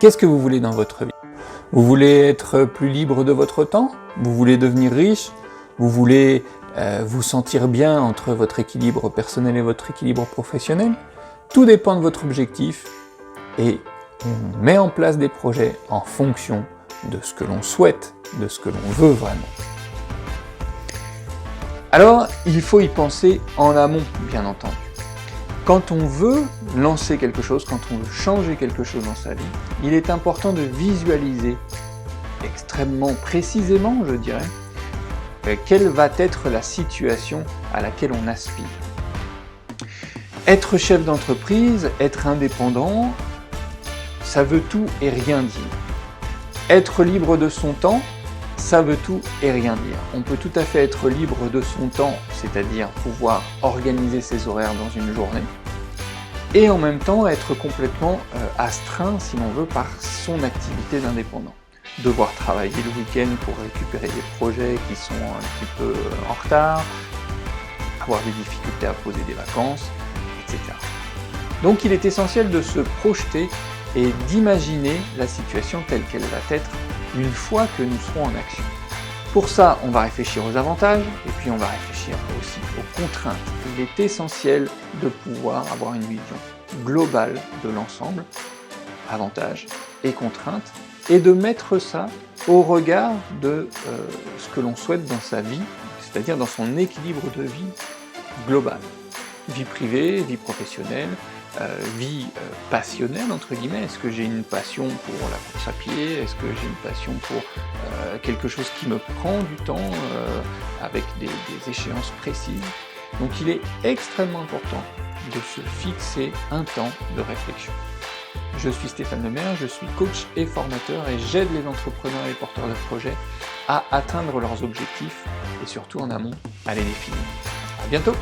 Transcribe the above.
Qu'est-ce que vous voulez dans votre vie? Vous voulez être plus libre de votre temps? Vous voulez devenir riche? Vous voulez vous sentir bien entre votre équilibre personnel et votre équilibre professionnel? Tout dépend de votre objectif et on met en place des projets en fonction de ce que l'on souhaite, de ce que l'on veut vraiment. Alors, il faut y penser en amont, bien entendu. Quand on veut lancer quelque chose, quand on veut changer quelque chose dans sa vie, il est important de visualiser extrêmement précisément, je dirais, quelle va être la situation à laquelle on aspire. Être chef d'entreprise, être indépendant, ça veut tout et rien dire. Être libre de son temps, ça veut tout et rien dire. On peut tout à fait être libre de son temps, c'est-à-dire pouvoir organiser ses horaires dans une journée, et en même temps être complètement astreint, si l'on veut, par son activité d'indépendant. Devoir travailler le week-end pour récupérer des projets qui sont un petit peu en retard, avoir des difficultés à poser des vacances, etc. Donc il est essentiel de se projeter et d'imaginer la situation telle qu'elle va être une fois que nous serons en action. Pour ça, on va réfléchir aux avantages et puis on va réfléchir aussi aux contraintes. Il est essentiel de pouvoir avoir une vision globale de l'ensemble, avantages et contraintes, et de mettre ça au regard de ce que l'on souhaite dans sa vie, c'est-à-dire dans son équilibre de vie global. Vie privée, vie professionnelle, vie passionnelle entre guillemets. Est-ce que j'ai une passion pour la course à pied? Est-ce que j'ai une passion pour quelque chose qui me prend du temps avec des échéances précises? Donc il est extrêmement important de se fixer un temps de réflexion. Je suis Stéphane Lemaire, je suis coach et formateur et j'aide les entrepreneurs et les porteurs de projets à atteindre leurs objectifs et surtout en amont à les définir. À bientôt!